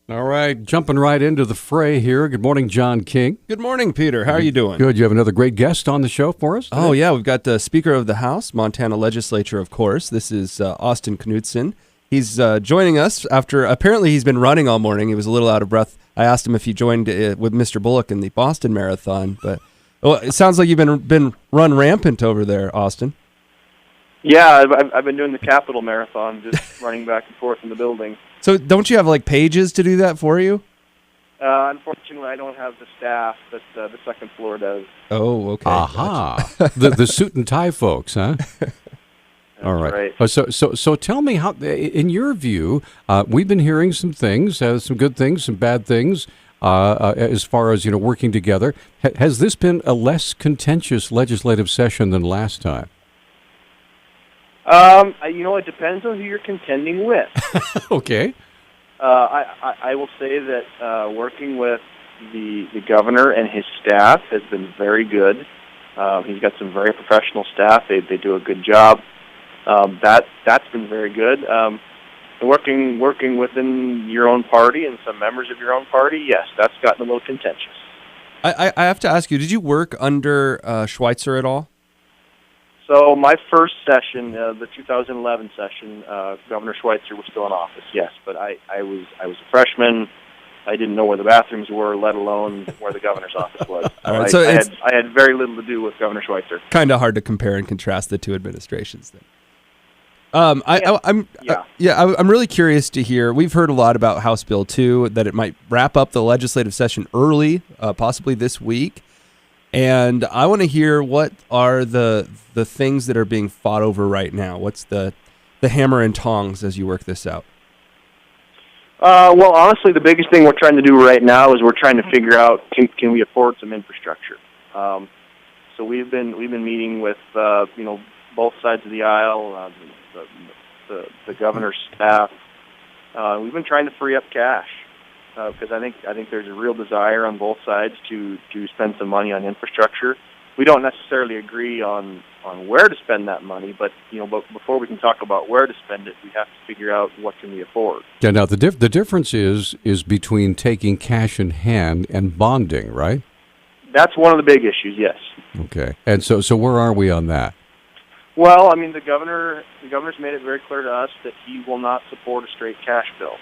All right, jumping right into the fray here. Good morning, John King. Good morning, Peter. How are you doing? Good. You have another great guest on the show for us today? Oh, yeah. We've got the Speaker of the House, Montana legislature, of course. This is Austin Knudsen. He's joining us after apparently he's been running all morning. He was a little out of breath. I asked him if he joined with Mr. Bullock in the Boston Marathon, but it sounds like you've been run rampant over there, Austin. Yeah, I've been doing the Capitol Marathon, just running back and forth in the building. So don't you have like pages to do that for you? Unfortunately, I don't have the staff that the second floor does. Oh, okay. Aha. the suit and tie folks, huh? All right. So tell me how, in your view, we've been hearing some things, some good things, some bad things, as far as working together. Has this been a less contentious legislative session than last time? It depends on who you're contending with. Okay. I will say that working with the governor and his staff has been very good. He's got some very professional staff. They do a good job. That's been very good. Working within your own party and some members of your own party, yes, that's gotten a little contentious. I have to ask you, did you work under Schweitzer at all? So my first session, the 2011 session, Governor Schweitzer was still in office, yes, but I was a freshman. I didn't know where the bathrooms were, let alone where the governor's office was. All right, so I had very little to do with Governor Schweitzer. Kind of hard to compare and contrast the two administrations then. I'm really curious to hear. We've heard a lot about House Bill 2, that it might wrap up the legislative session early, possibly this week. And I want to hear what are the things that are being fought over right now. What's the hammer and tongs as you work this out? Well, honestly, the biggest thing we're trying to do right now is we're trying to figure out can we afford some infrastructure. So we've been meeting with both sides of the aisle, the governor's staff. We've been trying to free up cash. Because I think there's a real desire on both sides to spend some money on infrastructure. We don't necessarily agree on where to spend that money, but before we can talk about where to spend it, we have to figure out what can we afford. Yeah. Now the difference is between taking cash in hand and bonding, right? That's one of the big issues. Yes. Okay. And so where are we on that? Well, I mean, the governor's made it very clear to us that he will not support a straight cash bill.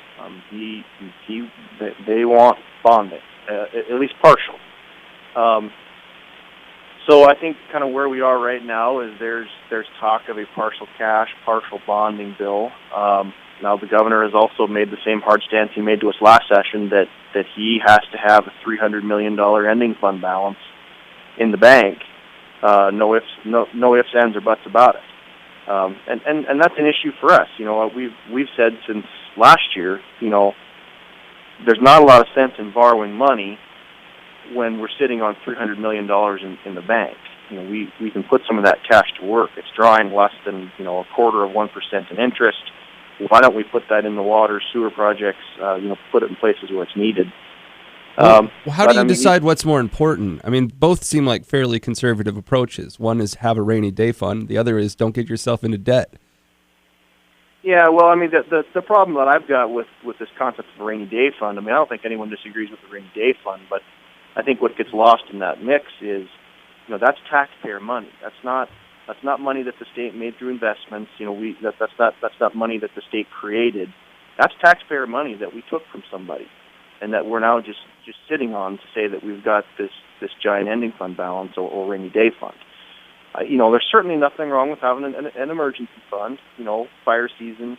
They want bonding, at least partial. So I think kind of where we are right now is there's talk of a partial cash, partial bonding bill. Now the governor has also made the same hard stance he made to us last session that he has to have a $300 million ending fund balance in the bank. No ifs, ands, or buts about it. And that's an issue for us. We've said since last year, there's not a lot of sense in borrowing money when we're sitting on $300 million in the bank. We can put some of that cash to work. It's drawing less than, 0.25% in interest. Why don't we put that in the water, sewer projects, put it in places where it's needed? How do you decide what's more important? I mean, both seem like fairly conservative approaches. One is have a rainy day fund. The other is don't get yourself into debt. Yeah, well, I mean, the problem that I've got with this concept of a rainy day fund, I mean, I don't think anyone disagrees with the rainy day fund, but I think what gets lost in that mix is, that's taxpayer money. That's not money that the state made through investments. That's not money that the state created. That's taxpayer money that we took from somebody, and that we're now just sitting on to say that we've got this giant ending fund balance or rainy day fund. There's certainly nothing wrong with having an emergency fund, fire season.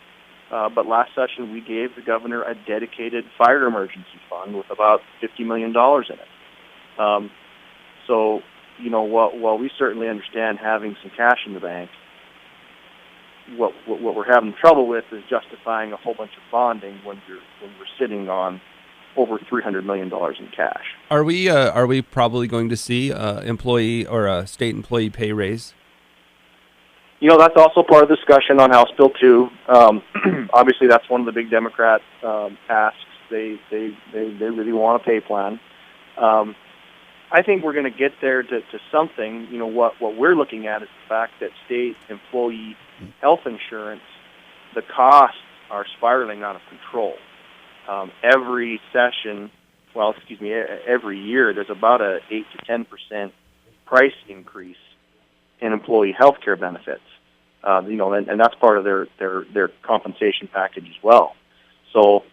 But last session we gave the governor a dedicated fire emergency fund with about $50 million in it. So, while we certainly understand having some cash in the bank, what we're having trouble with is justifying a whole bunch of bonding when we're sitting on over $300 million in cash. Are we probably going to see employee or a state employee pay raise? That's also part of the discussion on House Bill 2. Obviously, that's one of the big Democrat asks. They really want a pay plan. I think we're going to get there to something. What we're looking at is the fact that state employee health insurance, the costs are spiraling out of control. every session, every year, there's about a 8 to 10% price increase in employee health care benefits. And that's part of their compensation package as well. So,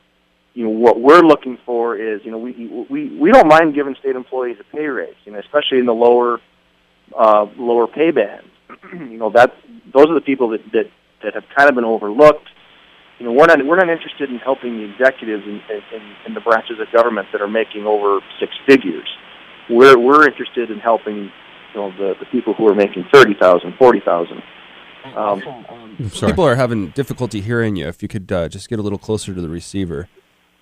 what we're looking for is, we don't mind giving state employees a pay raise, especially in the lower pay bands. Those are the people that have kind of been overlooked. We're not interested in helping the executives in the branches of government that are making over six figures. We're interested in helping the people who are making $30,000, $40,000. People are having difficulty hearing you. If you could just get a little closer to the receiver.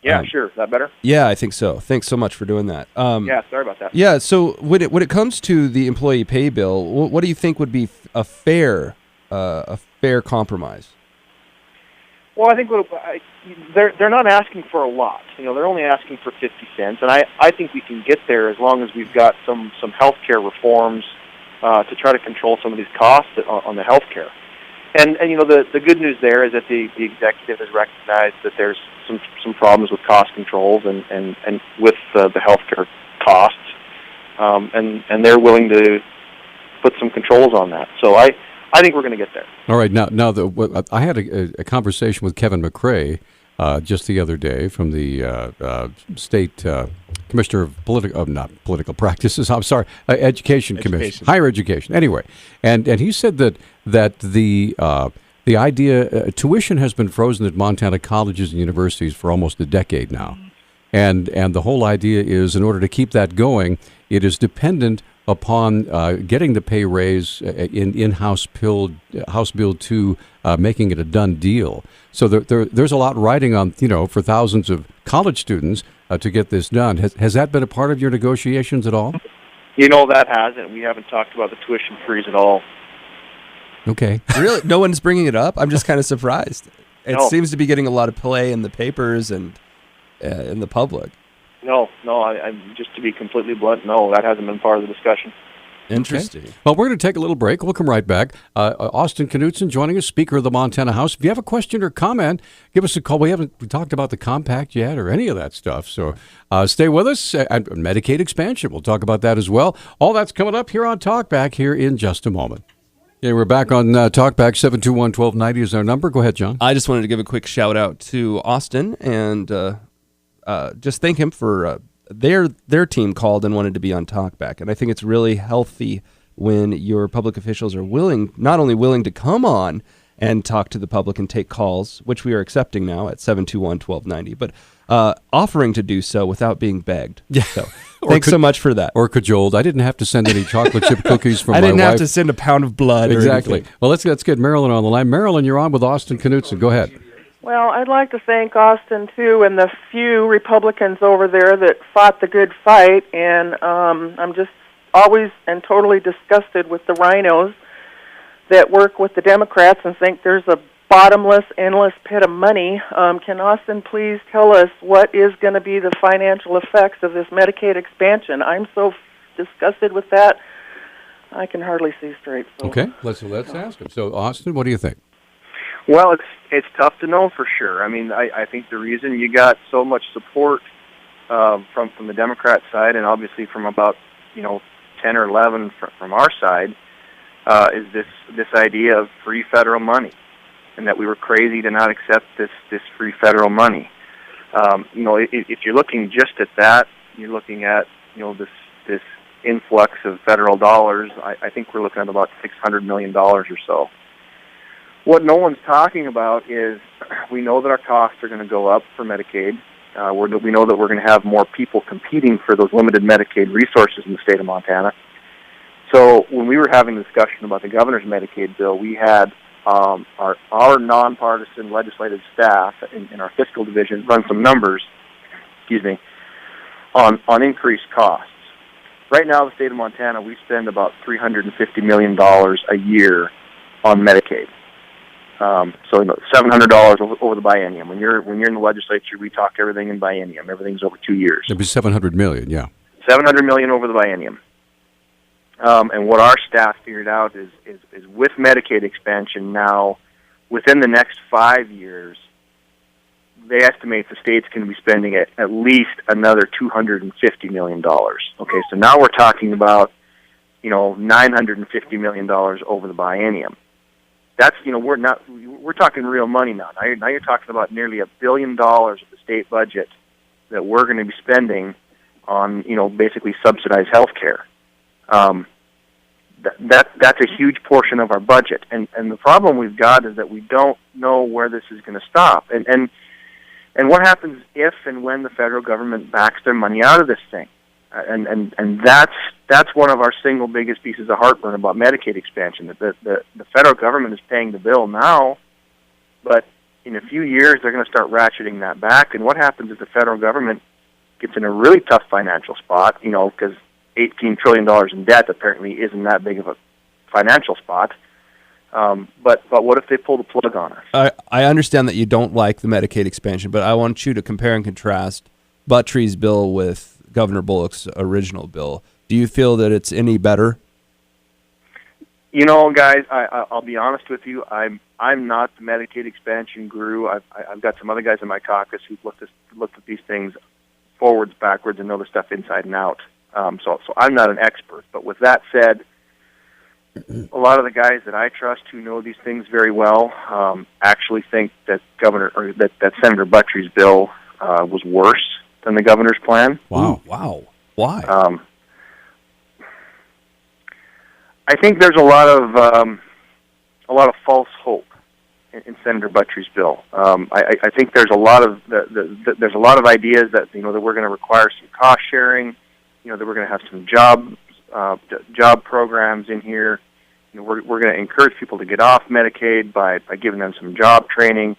Yeah, sure. Is that better? Yeah, I think so. Thanks so much for doing that. Yeah, sorry about that. Yeah, so when it comes to the employee pay bill, what do you think would be a fair compromise? Well, I think they're not asking for a lot. They're only asking for 50 cents, and I think we can get there as long as we've got some health care reforms to try to control some of these costs on the health care. And the good news there is that the executive has recognized that there's some problems with cost controls and with the healthcare costs, and they're willing to put some controls on that. So I think we're going to get there. All right. Now I had a conversation with Kevin McCrae just the other day from the state commissioner of not political practices. I'm sorry, education commission, higher education. Anyway, and he said that the idea tuition has been frozen at Montana colleges and universities for almost a decade now, and the whole idea is in order to keep that going, it is dependent upon getting the pay raise in House Bill 2, making it a done deal. So there's a lot riding on, for thousands of college students to get this done. Has that been a part of your negotiations at all? That hasn't. We haven't talked about the tuition freeze at all. Okay. Really? No one's bringing it up? I'm just kind of surprised. It seems to be getting a lot of play in the papers and in the public. No, I'm just to be completely blunt, no, that hasn't been part of the discussion. Interesting. Okay. Well, we're going to take a little break. We'll come right back. Austin Knudsen joining us, Speaker of the Montana House. If you have a question or comment, give us a call. We haven't talked about the compact yet or any of that stuff, so stay with us. And Medicaid expansion, we'll talk about that as well. All that's coming up here on Talkback here in just a moment. Yeah, we're back on Talkback. 721-1290 is our number. Go ahead, John. I just wanted to give a quick shout out to Austin and just thank him for their team called and wanted to be on Talkback. And I think it's really healthy when your public officials are not only willing to come on and talk to the public and take calls, which we are accepting now at 721-1290, but offering to do so without being begged. Yeah. So thanks so much for that. Or cajoled. I didn't have to send any chocolate chip cookies from my wife. I didn't have to send a pound of blood. Exactly. Or anything. Well, let's get Marilyn on the line. Marilyn, you're on with Austin Knudsen. Go ahead. Well, I'd like to thank Austin, too, and the few Republicans over there that fought the good fight, and I'm just always and totally disgusted with the rhinos that work with the Democrats and think there's a bottomless, endless pit of money. Can Austin please tell us what is going to be the financial effects of this Medicaid expansion? I'm so disgusted with that, I can hardly see straight. So. Okay, let's ask him. So, Austin, what do you think? Well, it's tough to know for sure. I mean, I think the reason you got so much support from the Democrat side, and obviously from about 10 or 11 from our side, is this idea of free federal money, and that we were crazy to not accept this free federal money. If you're looking just at that, you're looking at this influx of federal dollars. I think we're looking at about $600 million or so. What no one's talking about is we know that our costs are going to go up for Medicaid. We know that we're going to have more people competing for those limited Medicaid resources in the state of Montana. So when we were having a discussion about the governor's Medicaid bill, we had our nonpartisan legislative staff in our fiscal division run some numbers, on increased costs. Right now, the state of Montana, we spend about $350 million a year on Medicaid. So $700 over the biennium. When you're in the legislature, we talk everything in biennium. Everything's over 2 years. It'd be $700 million, yeah. $700 million over the biennium. And what our staff figured out is with Medicaid expansion now, within the next 5 years, they estimate the state's going to be spending at least another $250 million. Okay, so now we're talking about, $950 million over the biennium. That's, we're talking real money now. Now you're talking about nearly $1 billion of the state budget that we're going to be spending on, basically subsidized health care. That's a huge portion of our budget. And the problem we've got is that we don't know where this is going to stop. And what happens if and when the federal government backs their money out of this thing? And that's one of our single biggest pieces of heartburn about Medicaid expansion. That the federal government is paying the bill now, but in a few years they're going to start ratcheting that back. And what happens if the federal government gets in a really tough financial spot? Because $18 trillion in debt apparently isn't that big of a financial spot. But what if they pull the plug on us? I understand that you don't like the Medicaid expansion, but I want you to compare and contrast Buttrie's bill with Governor Bullock's original bill. Do you feel that it's any better? Guys, I'll be honest with you. I'm not the Medicaid expansion guru. I've got some other guys in my caucus who've looked at these things forwards, backwards, and know the stuff inside and out. So I'm not an expert. But with that said, a lot of the guys that I trust who know these things very well actually think that that Senator Buttrie's bill was worse than the governor's plan. Wow. Why? I think there's a lot of false hope in Senator Buttrie's bill. I think there's a lot of there's a lot of ideas that that we're going to require some cost sharing. That we're going to have some job programs in here. We're going to encourage people to get off Medicaid by giving them some job training.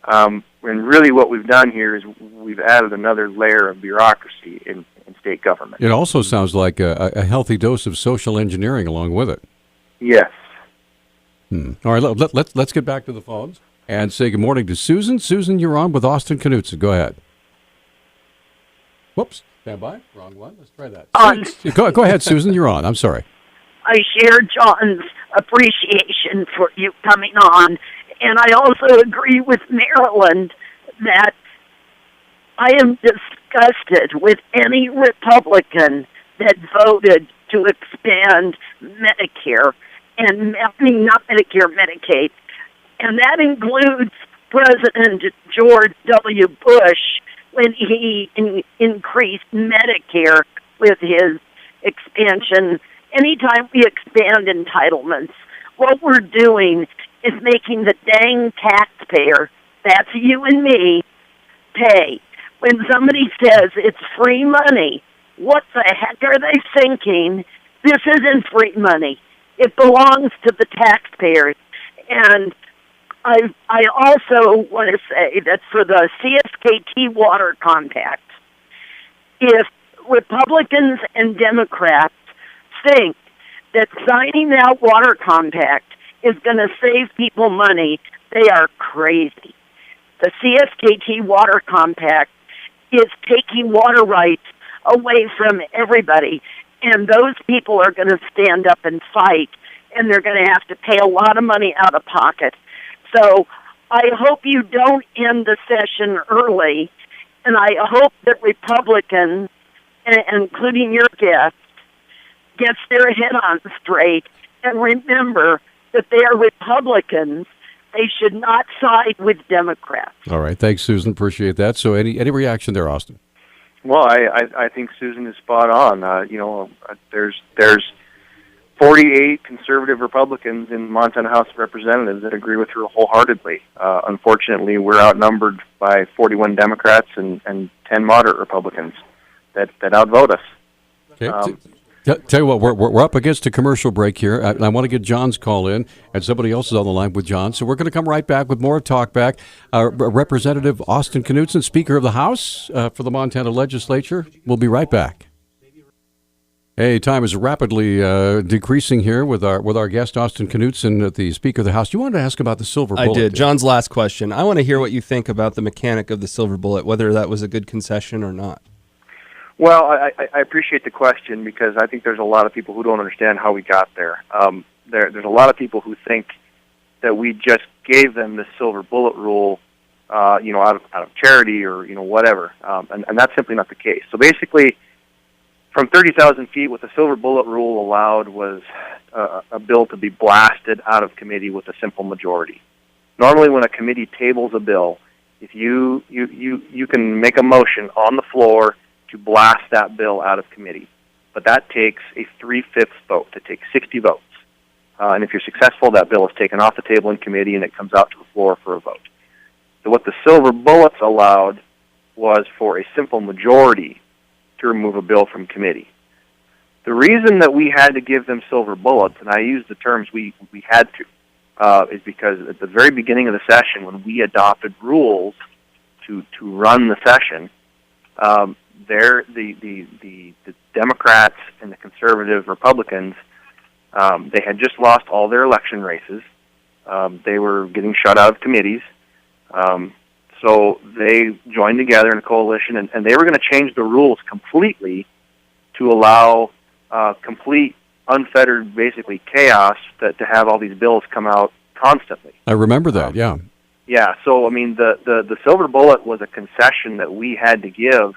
And really what we've done here is we've added another layer of bureaucracy in state government. It also sounds like a healthy dose of social engineering along with it. Yes. All right, let's get back to the phones and say good morning to Susan. Susan, you're on with Austin Knudsen. Go ahead. Whoops. Stand by. Wrong one. Let's try that. Go ahead, Susan. You're on. I'm sorry. I share John's appreciation for you coming on, and I also agree with Maryland that I am disgusted with any Republican that voted to expand Medicare, and not Medicare, Medicaid. And that includes President George W. Bush when he increased Medicare with his expansion. Anytime we expand entitlements, what we're doing is making the dang taxpayer, that's you and me, pay. When somebody says it's free money, what the heck are they thinking? This isn't free money. It belongs to the taxpayers. And I also want to say that for the CSKT Water Compact, if Republicans and Democrats think that signing that water compact is going to save people money, they are crazy. The CSKT Water Compact is taking water rights away from everybody, and those people are going to stand up and fight, and they're going to have to pay a lot of money out of pocket. So I hope you don't end the session early, and I hope that Republicans, including your guests, gets their head on straight and remember that they are Republicans. They should not side with Democrats. All right. Thanks, Susan. Appreciate that. So any reaction there, Austin? Well, I think Susan is spot on. There's 48 conservative Republicans in the Montana House of Representatives that agree with her wholeheartedly. Unfortunately, we're outnumbered by 41 Democrats and 10 moderate Republicans that outvote us. Okay. Tell you what, we're up against a commercial break here. I want to get John's call in, and somebody else is on the line with John. So we're going to come right back with more Talk Back. Representative Austin Knudsen, Speaker of the House for the Montana Legislature. We'll be right back. Hey, time is rapidly decreasing here with our guest, Austin Knudsen, the Speaker of the House. You wanted to ask about the silver bullet. I did. John's last question. I want to hear what you think about the mechanic of the silver bullet, whether that was a good concession or not. Well, I appreciate the question because I think there's a lot of people who don't understand how we got there. There's a lot of people who think that we just gave them the silver bullet rule out of charity or whatever, and that's simply not the case. So basically, from 30,000 feet, what the silver bullet rule allowed was a bill to be blasted out of committee with a simple majority. Normally, when a committee tables a bill, if you can make a motion on the floor to blast that bill out of committee, but that takes a 3/5 vote. It takes 60 votes, and if you're successful, that bill is taken off the table in committee and it comes out to the floor for a vote. So what the silver bullets allowed was for a simple majority to remove a bill from committee. The reason that we had to give them silver bullets, and I use the terms we had to, is because at the very beginning of the session, when we adopted rules to run the session, the Democrats and the conservative Republicans, they had just lost all their election races. They were getting shut out of committees. So they joined together in a coalition, and they were going to change the rules completely to allow complete, unfettered, basically chaos to have all these bills come out constantly. I remember that, yeah. Yeah, so, I mean, the silver bullet was a concession that we had to give.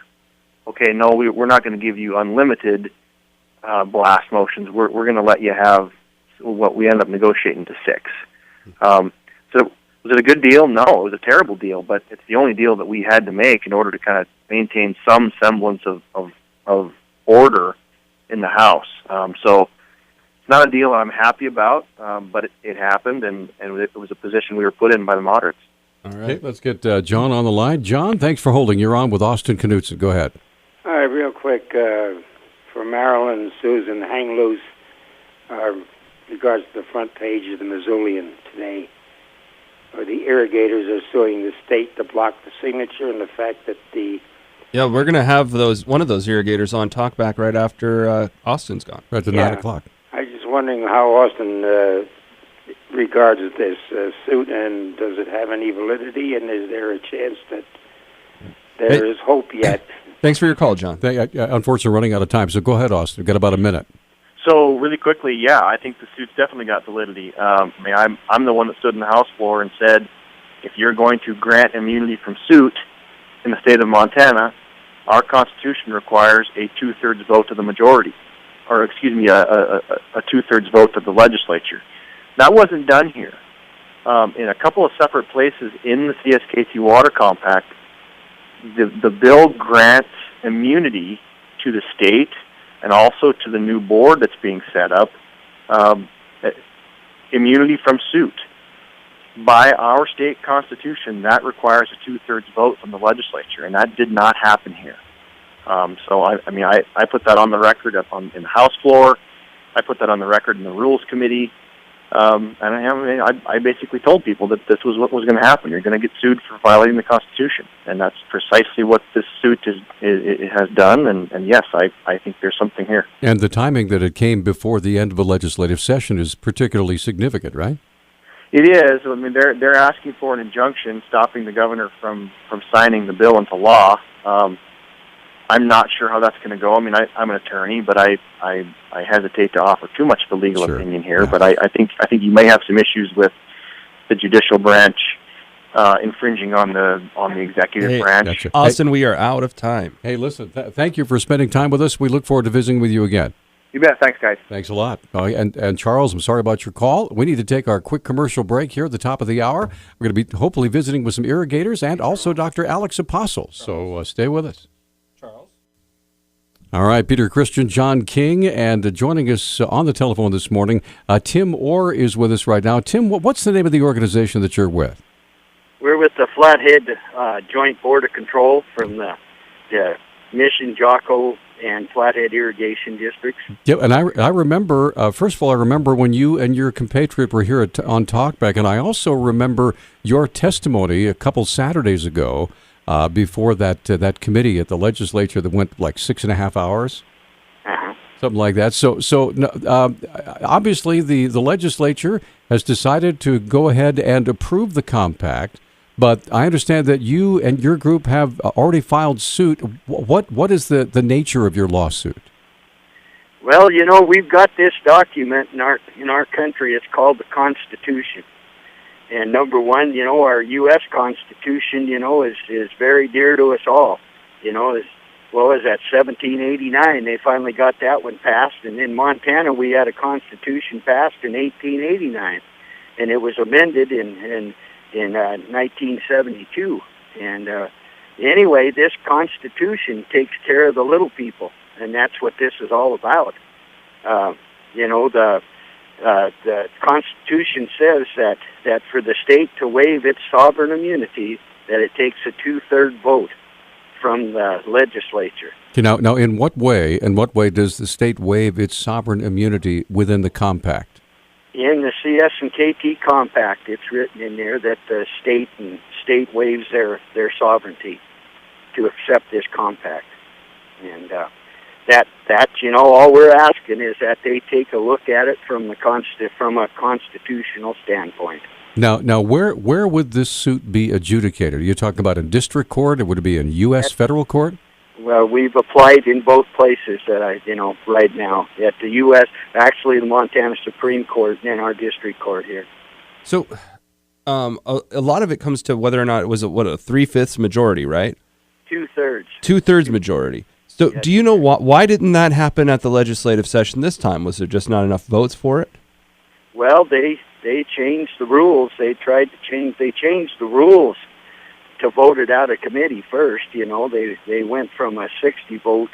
Okay, no, we're not going to give you unlimited blast motions. We're going to let you have what we end up negotiating to 6. So was it a good deal? No, it was a terrible deal, but it's the only deal that we had to make in order to kind of maintain some semblance of order in the House. So it's not a deal I'm happy about, but it happened, and it was a position we were put in by the moderates. All right, okay, let's get John on the line. John, thanks for holding. You're on with Austin Knudsen. Go ahead. All right, real quick, for Marilyn and Susan, hang loose regards to the front page of the Missoulian today. The irrigators are suing the state to block the signature, and the fact that Yeah, we're going to have one of those irrigators on talkback right after Austin's gone. Right at 9 o'clock. I was just wondering how Austin regards this suit, and does it have any validity, and is there a chance that there is hope yet? Thanks for your call, John. Unfortunately, running out of time, so go ahead, Austin. We've got about a minute. So really quickly, yeah, I think the suit's definitely got validity. I'm the one that stood in the House floor and said, if you're going to grant immunity from suit in the state of Montana, our Constitution requires a 2/3 vote of the majority, or excuse me, a 2/3 vote of the legislature. That wasn't done here. In a couple of separate places in the CSKT Water Compact, the bill grants immunity to the state and also to the new board that's being set up, immunity from suit. By our state constitution, that requires a 2/3 vote from the legislature, and that did not happen here. So, I put that on the record in the House floor. I put that on the record in the Rules Committee. And I basically told people that this was what was going to happen. You're going to get sued for violating the Constitution, and that's precisely what this suit has done. And yes, I think there's something here. And the timing that it came before the end of a legislative session is particularly significant, right? It is. I mean, they're asking for an injunction stopping the governor from signing the bill into law. I'm not sure how that's going to go. I mean, I'm an attorney, but I hesitate to offer too much of a legal opinion here. Yeah. But I think you may have some issues with the judicial branch infringing on the executive branch. Gotcha. Austin, we are out of time. Hey, listen, thank you for spending time with us. We look forward to visiting with you again. You bet. Thanks, guys. Thanks a lot. And Charles, I'm sorry about your call. We need to take our quick commercial break here at the top of the hour. We're going to be hopefully visiting with some irrigators and also Dr. Alex Apostle. So stay with us. All right, Peter Christian, John King, and joining us on the telephone this morning, Tim Orr is with us right now. Tim, what's the name of the organization that you're with? We're with the Flathead Joint Board of Control from the Mission, Jocko, and Flathead Irrigation Districts. Yeah, and I remember, first of all, I remember when you and your compatriot were here on Talkback, and I also remember your testimony a couple Saturdays ago before that committee at the legislature that went like 6.5 hours, something like that. So obviously the legislature has decided to go ahead and approve the compact, but I understand that you and your group have already filed suit. What is the nature of your lawsuit? Well, we've got this document in our country. It's called the Constitution. And number one, our U.S. Constitution, is very dear to us all. As well as that 1789, they finally got that one passed. And in Montana, we had a constitution passed in 1889, and it was amended in 1972. And anyway, this Constitution takes care of the little people, and that's what this is all about. The Constitution says that for the state to waive its sovereign immunity, that it takes a 2/3 vote from the legislature. Now, in what way does the state waive its sovereign immunity within the compact? In the CSKT compact, it's written in there that the state waives their sovereignty to accept this compact, and that all we're asking is that they take a look at it from a constitutional standpoint. Now, where would this suit be adjudicated? Are you talking about in district court, or would it be in U.S. federal court? Well, we've applied in both places right now at the U.S., actually the Montana Supreme Court and our district court here. So, a lot of it comes to whether or not it was a 3/5 majority, right? 2/3. 2/3 majority. So, Yes. Do you know why didn't that happen at the legislative session this time? Was there just not enough votes for it? Well, they changed the rules. They changed the rules to vote it out of committee first. They went from a 60 vote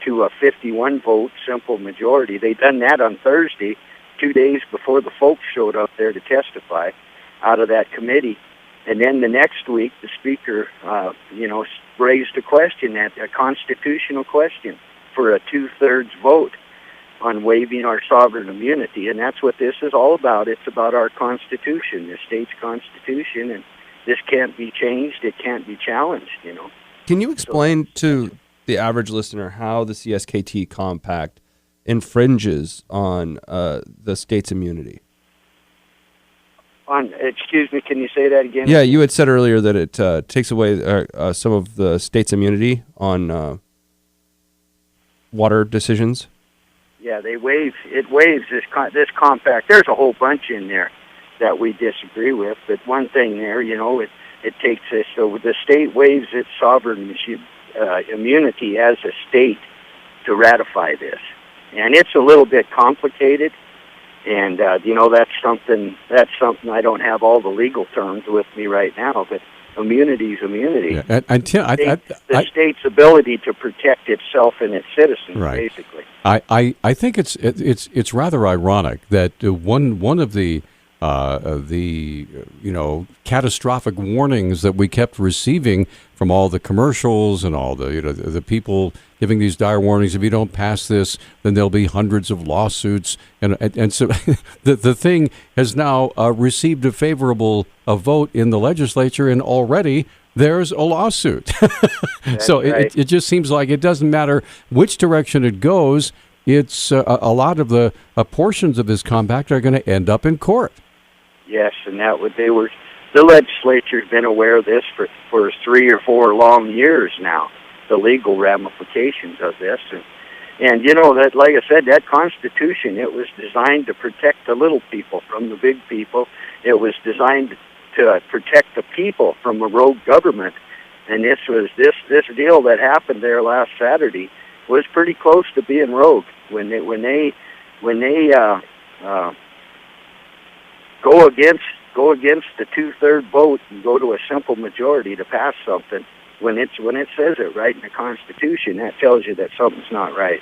to a 51 vote simple majority. They done that on Thursday, 2 days before the folks showed up there to testify out of that committee. And then the next week, the speaker, raised a question, a constitutional question, for a 2/3 vote on waiving our sovereign immunity. And that's what this is all about. It's about our Constitution, the state's Constitution, and this can't be changed. It can't be challenged, Can you explain to the average listener how the CSKT compact infringes on the state's immunity? Excuse me, can you say that again? Yeah, you had said earlier that it takes away some of the state's immunity on water decisions. Yeah, it waives this compact. There's a whole bunch in there that we disagree with, but one thing there, it takes this. So the state waives its sovereign immunity as a state to ratify this, and it's a little bit complicated. And that's something I don't have all the legal terms with me right now, but immunity is immunity. Yeah. And Tim, the state's ability to protect itself and its citizens, right. basically. I think it's rather ironic that one of the catastrophic warnings that we kept receiving from all the commercials and all the people giving these dire warnings, if you don't pass this, then there'll be hundreds of lawsuits, and so the thing has now received a favorable vote in the legislature, and already there's a lawsuit. So right. it just seems like it doesn't matter which direction it goes. It's a lot of the portions of this compact are going to end up in court. Yes, and the legislature's been aware of this for 3 or 4 long years now, the legal ramifications of this. And that, like I said, that Constitution, it was designed to protect the little people from the big people. It was designed to protect the people from a rogue government. And this deal that happened there last Saturday was pretty close to being rogue. When they go against the 2/3 vote and go to a simple majority to pass something, when it says it right in the Constitution, that tells you that something's not right.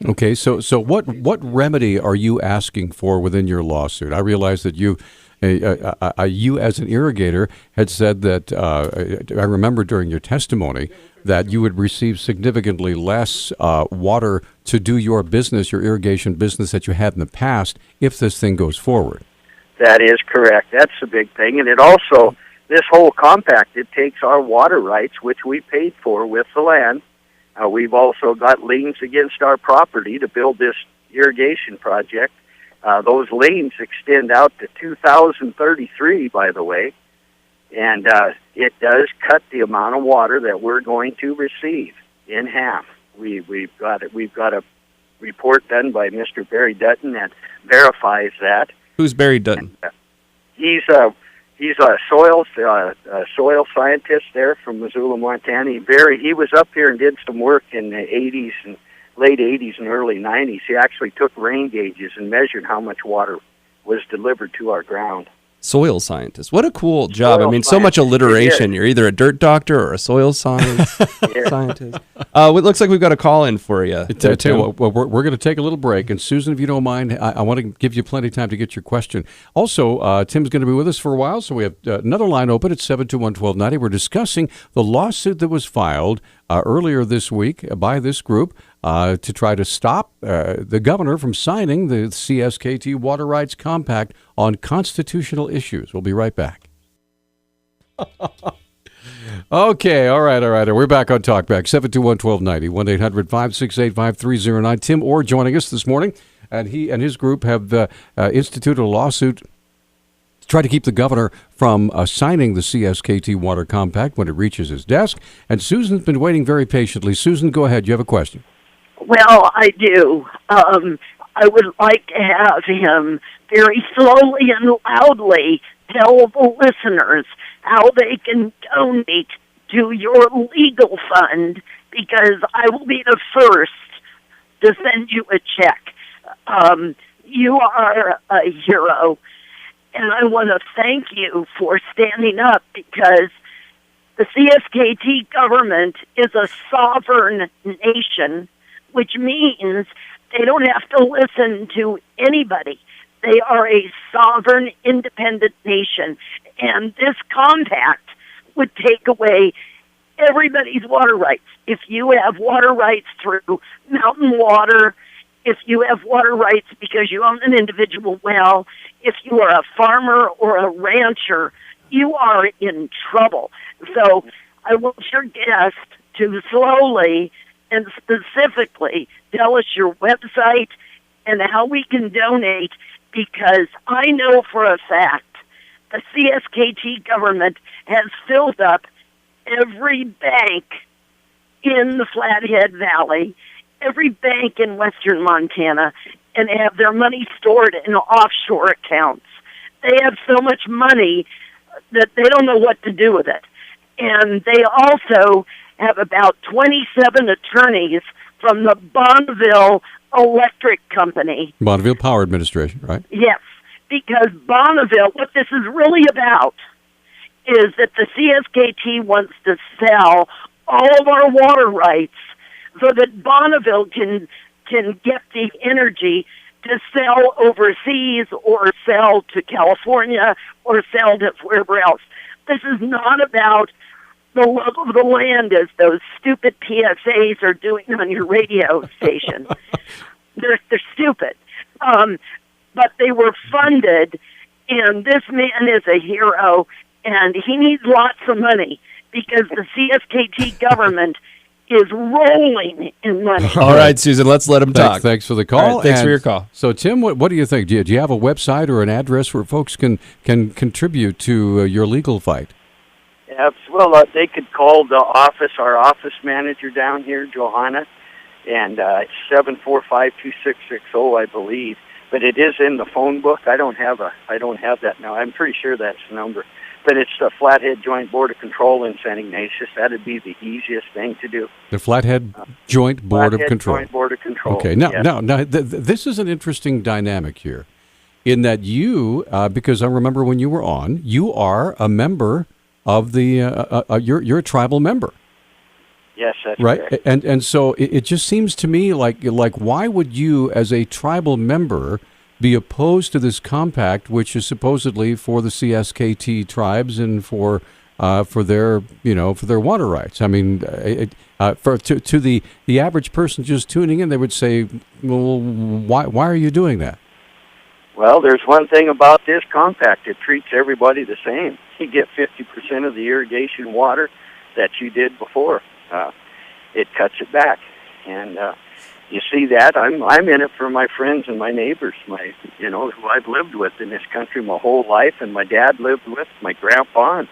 Okay, so what remedy are you asking for within your lawsuit? I realize that you as an irrigator had said that I remember during your testimony that you would receive significantly less water to do your business, your irrigation business that you had in the past, if this thing goes forward. That is correct. That's the big thing. And it also, this whole compact, it takes our water rights, which we paid for with the land. We've also got liens against our property to build this irrigation project. Those liens extend out to 2033, by the way. And it does cut the amount of water that we're going to receive in half. We've got a report done by Mr. Barry Dutton that verifies that. Who's Barry Dutton? he's a soil scientist there from Missoula, Montana. He was up here and did some work in the 80s and late 80s and early 90s. He actually took rain gauges and measured how much water was delivered to our ground. Soil scientist. What a cool job. I mean, so much alliteration. You're either a dirt doctor or a soil scientist. Scientist. It looks like we've got a call in for you. Tell you what, we're going to take a little break. And Susan, if you don't mind, I want to give you plenty of time to get your question. Also, Tim's going to be with us for a while, so we have another line open at 721-1290. We're discussing the lawsuit that was filed earlier this week by this group to try to stop the governor from signing the CSKT Water Rights Compact on constitutional issues. We'll be right back. Okay, all right. We're back on Talkback, 721-1290, 1-800-568-5309. Tim Orr joining us this morning, and he and his group have instituted a lawsuit to try to keep the governor from signing the CSKT Water Compact when it reaches his desk. And Susan's been waiting very patiently. Susan, go ahead. You have a question. Well, I do. I would like to have him very slowly and loudly tell the listeners how they can donate to your legal fund, because I will be the first to send you a check. You are a hero, and I want to thank you for standing up, because the CSKT government is a sovereign nation, which means they don't have to listen to anybody. They are a sovereign, independent nation. And this compact would take away everybody's water rights. If you have water rights through mountain water, if you have water rights because you own an individual well, if you are a farmer or a rancher, you are in trouble. So I want your guest to slowly and specifically tell us your website and how we can donate, because I know for a fact the CSKT government has filled up every bank in the Flathead Valley, every bank in western Montana, and have their money stored in offshore accounts. They have so much money that they don't know what to do with it. And they also have about 27 attorneys from the Bonneville Electric Company. Bonneville Power Administration, right? Yes, because Bonneville, what this is really about is that the CSKT wants to sell all of our water rights so that Bonneville can get the energy to sell overseas or sell to California or sell to wherever else. This is not about the love of the land, as those stupid PSAs are doing on your radio station. They're stupid. But they were funded, and this man is a hero, and he needs lots of money because the CSKT government is rolling in money. All right, Susan, let's let him talk. Thanks for the call. All right, thanks for your call. So, Tim, what do you think? Do you have a website or an address where folks can contribute to your legal fight? Well, they could call the office, our office manager down here, Johanna, and it's 745-2660, I believe. But it is in the phone book. I don't have that now. I'm pretty sure that's the number. But it's the Flathead Joint Board of Control in St. Ignatius. That'd be the easiest thing to do. The Flathead Joint Board of Control. Joint Board of Control. Okay. Now, this is an interesting dynamic here, in that you, because I remember when you were on, you are a member of the. You're a tribal member. Yes, that's right. Correct. And so it just seems to me like why would you, as a tribal member, be opposed to this compact, which is supposedly for the CSKT tribes and for their for their water rights? I mean, to the average person just tuning in, they would say, well, why are you doing that? Well, there's one thing about this compact: it treats everybody the same. You get 50% of the irrigation water that you did before. It cuts it back, and you see that I'm in it for my friends and my neighbors, who I've lived with in this country my whole life, and my dad lived with my grandpa, and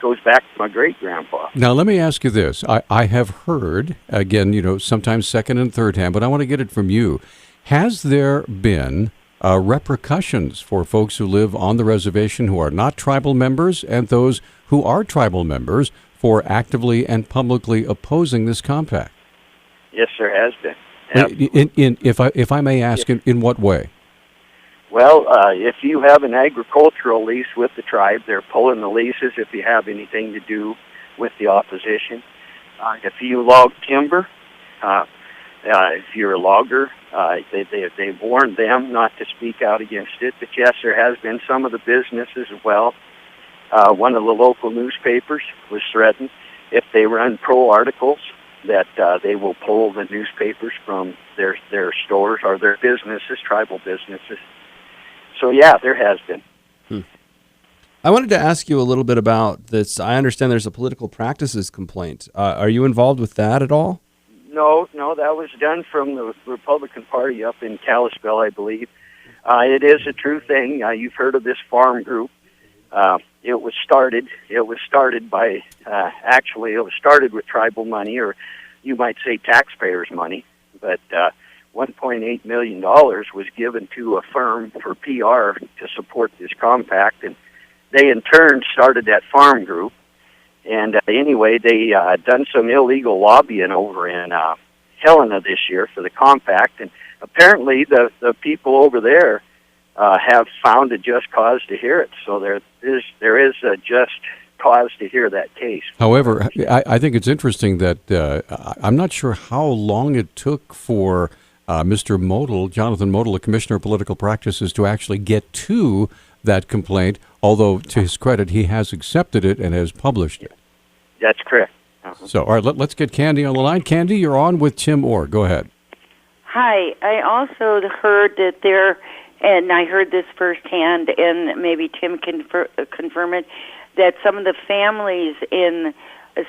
goes back to my great grandpa. Now, let me ask you this: I have heard, again, sometimes second and third hand, but I want to get it from you. Has there been repercussions for folks who live on the reservation who are not tribal members and those who are tribal members for actively and publicly opposing this compact? Yes, there has been. If I may ask, in what way? Well, if you have an agricultural lease with the tribe, they're pulling the leases if you have anything to do with the opposition. If you log timber, if you're a logger, they've warned them not to speak out against it. But yes, there has been some of the businesses as well. One of the local newspapers was threatened if they run pro articles that they will pull the newspapers from their stores or their businesses, tribal businesses. So yeah, there has been. I wanted to ask you a little bit about this. I understand there's a political practices complaint. Are you involved with that at all? No, that was done from the Republican Party up in Kalispell, I believe. It is a true thing. You've heard of this farm group. It was started by, actually, it was started with tribal money, or you might say taxpayers' money, but $1.8 million was given to a firm for PR to support this compact, and they in turn started that farm group. And anyway, they done some illegal lobbying over in Helena this year for the compact, and apparently the people over there have found a just cause to hear it. So there is a just cause to hear that case. However, I think it's interesting that I'm not sure how long it took for Mr. Model, Jonathan Model, the Commissioner of Political Practices, to actually get to that complaint, although to his credit, he has accepted it and has published it. That's correct. So, all right, let's get Candy on the line. Candy, you're on with Tim Orr. Go ahead. Hi. I also heard that and I heard this firsthand, and maybe Tim can confirm it, that some of the families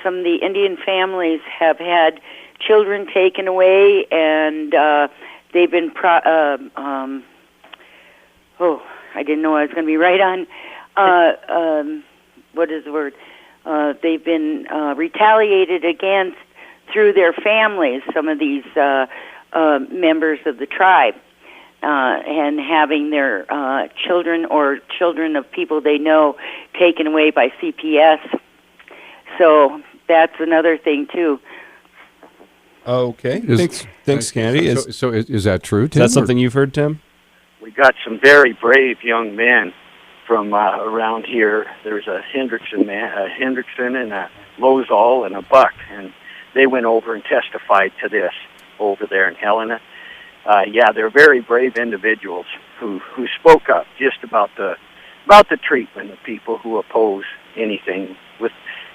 some of the Indian families have had children taken away, and they've been I didn't know I was going to be right on. What is the word? They've been retaliated against through their families, some of these members of the tribe, and having their children or children of people they know taken away by CPS. So that's another thing, too. Okay. Thanks, Candy. So is that true, Tim? Is that something you've heard, Tim? We got some very brave young men from around here. There's a Hendrickson and a Lozal and a Buck, and they went over and testified to this over there in Helena. They're very brave individuals who spoke up just about the treatment of people who oppose anything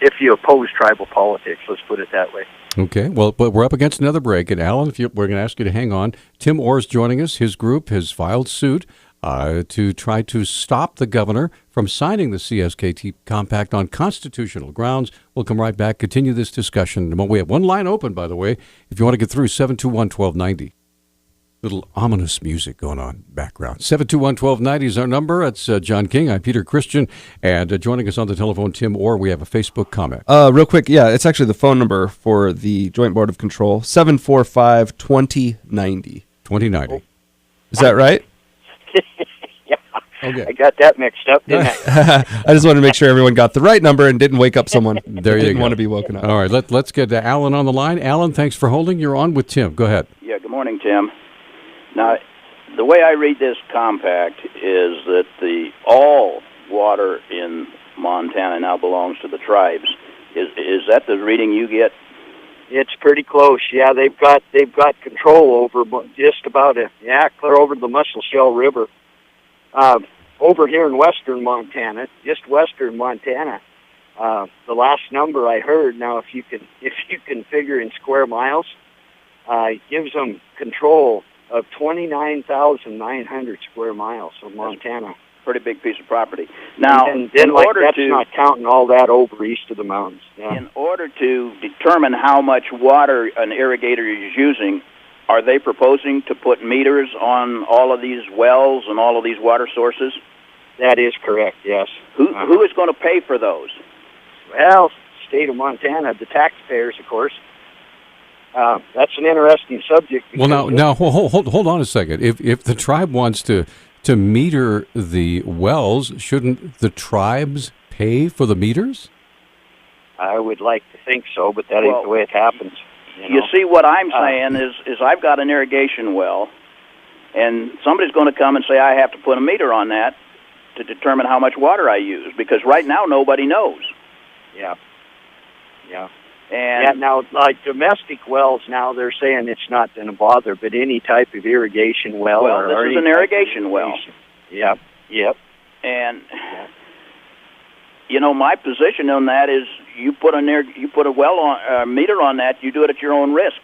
if you oppose tribal politics. Let's put it that way. Okay, well, but we're up against another break, and Alan, we're going to ask you to hang on. Tim Orr is joining us. His group has filed suit to try to stop the governor from signing the CSKT compact on constitutional grounds. We'll come right back, continue this discussion. We have one line open, by the way, if you want to get through, 721-1290. Little ominous music going on background. 721-1290 is our number. It's John King. I'm Peter Christian. And joining us on the telephone, Tim Orr. We have a Facebook comment. Real quick, it's actually the phone number for the Joint Board of Control, 745-2090. 2090. Is that right? Yeah. Okay. I got that mixed up, didn't I? I just wanted to make sure everyone got the right number and didn't wake up someone there you didn't go. want to be woken up. All right, let's get Alan on the line. Alan, thanks for holding. You're on with Tim. Go ahead. Yeah, good morning, Tim. Now, the way I read this compact is that all water in Montana now belongs to the tribes. Is that the reading you get? It's pretty close. Yeah, they've got control over just about clear over the Musselshell River. Over here in western Montana, just western Montana, the last number I heard. Now, if you can figure in square miles, it gives them control of 29,900 square miles of Montana. Pretty big piece of property. Now, that's not counting all that over east of the mountains. Yeah. In order to determine how much water an irrigator is using, are they proposing to put meters on all of these wells and all of these water sources? That is correct, yes. Who is going to pay for those? Well, state of Montana, the taxpayers, of course. That's an interesting subject. Well, now hold on a second. If the tribe wants to to meter the wells, shouldn't the tribes pay for the meters? I would like to think so, but that ain't the way it happens. You see, what I'm saying is I've got an irrigation well, and somebody's going to come and say I have to put a meter on that to determine how much water I use, because right now nobody knows. Yeah. And now, like domestic wells, now they're saying it's not going to bother, but any type of irrigation well. Well, this is an irrigation well. Yep. And my position on that is you put a well on meter on that, you do it at your own risk.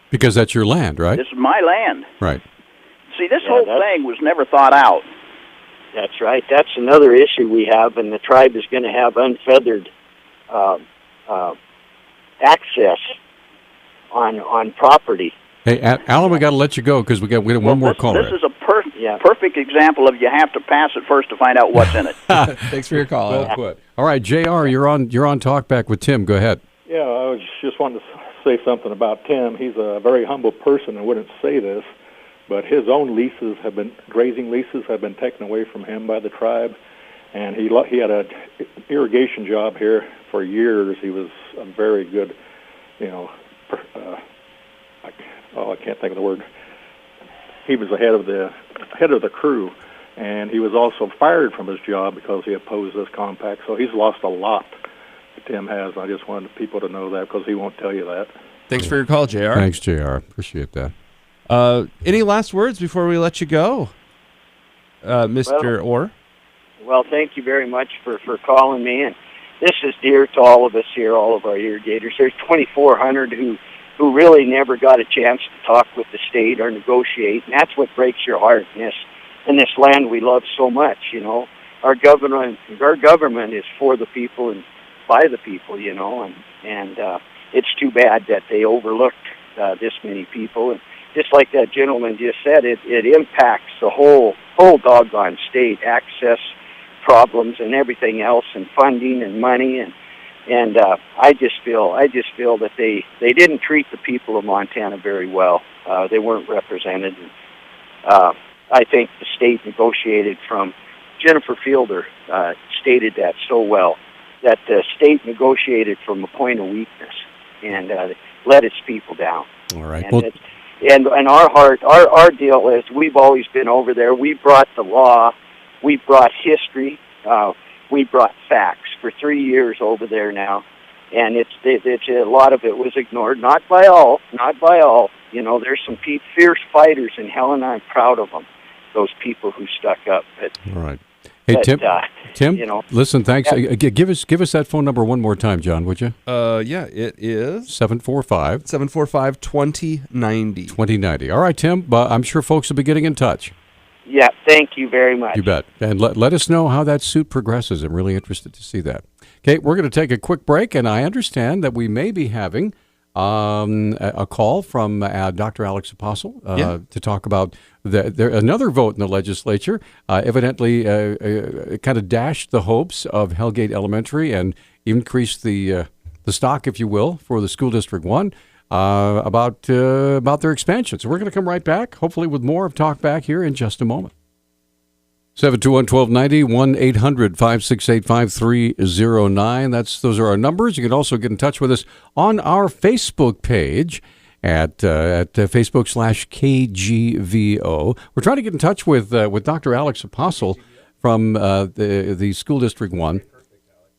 Because that's your land, right? This is my land. Right. See, this whole thing was never thought out. That's right. That's another issue we have, and the tribe is going to have unfeathered access on property. Hey, Alan, we got to let you go because we got one more caller. This is a perfect example of you have to pass it first to find out what's in it. Thanks for your call. Well put. All right, JR, you're on Talkback with Tim. Go ahead. Yeah, I was just wanted to say something about Tim. He's a very humble person and wouldn't say this, but his own grazing leases have been taken away from him by the tribe, and he had an irrigation job here for years. He was a very good, I can't think of the word. He was the head of the crew, and he was also fired from his job because he opposed this compact. So he's lost a lot. Tim has. I just wanted people to know that because he won't tell you that. Thanks for your call, JR. Thanks, JR. Appreciate that. Any last words before we let you go, Mr. Orr? Well, thank you very much for calling me. And this is dear to all of us here, all of our irrigators. There's 2,400 who really never got a chance to talk with the state or negotiate, and that's what breaks your heart in this land we love so much. Our government is for the people and by the people, and it's too bad that they overlooked this many people. And just like that gentleman just said, it impacts the whole doggone state, access problems and everything else, and funding and money, and I just feel that they didn't treat the people of Montana very well. They weren't represented. I think the state negotiated from Jennifer Fielder stated that so well, that the state negotiated from a point of weakness and let its people down. All right. And our deal is we've always been over there. We brought the law, we brought history, we brought facts for 3 years over there now, and it's a lot of it was ignored. Not by all. There's some fierce fighters in hell, and I'm proud of them. Those people who stuck up. All right. Hey, Tim. Listen, thanks. Give us that phone number one more time, John, would you? Yeah, it is 745-2090. 2090. All right, Tim. I'm sure folks will be getting in touch. Yeah, thank you very much. You bet. And let us know how that suit progresses. I'm really interested to see that. Okay, we're going to take a quick break, and I understand that we may be having a call from Dr. Alex Apostle to talk about another vote in the legislature. Evidently, kind of dashed the hopes of Hellgate Elementary and increased the stock, if you will, for the School District 1 about their expansion. So we're going to come right back, hopefully with more of Talk Back here in just a moment. 721-1290, 1-800-568-5309. Those are our numbers. You can also get in touch with us on our Facebook page at Facebook/KGVO. We're trying to get in touch with Dr. Alex Apostle from the School District 1.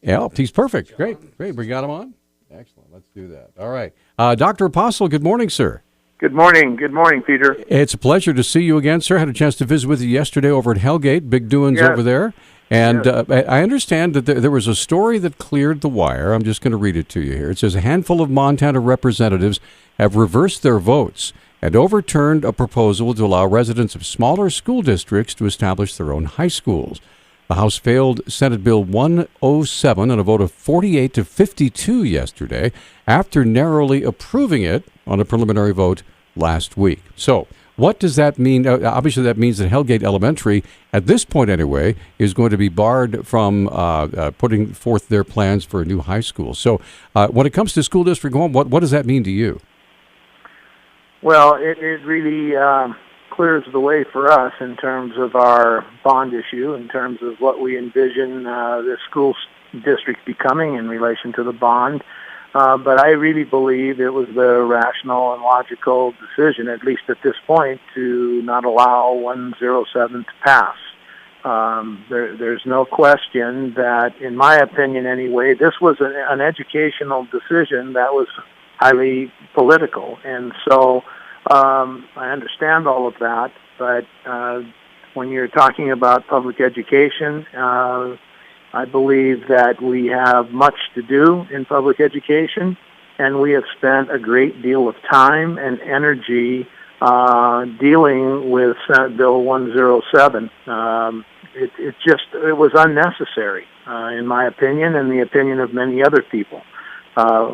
Yeah, he's perfect. Great. We got him on. Excellent. Let's do that. All right. Dr. Apostle, good morning, sir. Good morning, Peter. It's a pleasure to see you again, sir. I had a chance to visit with you yesterday over at Hellgate. Big doings over there. And I understand that there was a story that cleared the wire. I'm just going to read it to you here. It says a handful of Montana representatives have reversed their votes and overturned a proposal to allow residents of smaller school districts to establish their own high schools. The House failed Senate Bill 107 on a vote of 48 to 52 yesterday after narrowly approving it on a preliminary vote last week. So what does that mean? Obviously, that means that Hellgate Elementary, at this point anyway, is going to be barred from putting forth their plans for a new high school. So when it comes to School District 1, what does that mean to you? Well, it really clears the way for us in terms of our bond issue, in terms of what we envision the school district becoming in relation to the bond. But I really believe it was the rational and logical decision, at least at this point, to not allow 107 to pass. There's no question that, in my opinion anyway, this was an educational decision that was highly political. And so I understand all of that, but when you're talking about public education, I believe that we have much to do in public education, and we have spent a great deal of time and energy dealing with Senate Bill 107. It was unnecessary, in my opinion, and the opinion of many other people.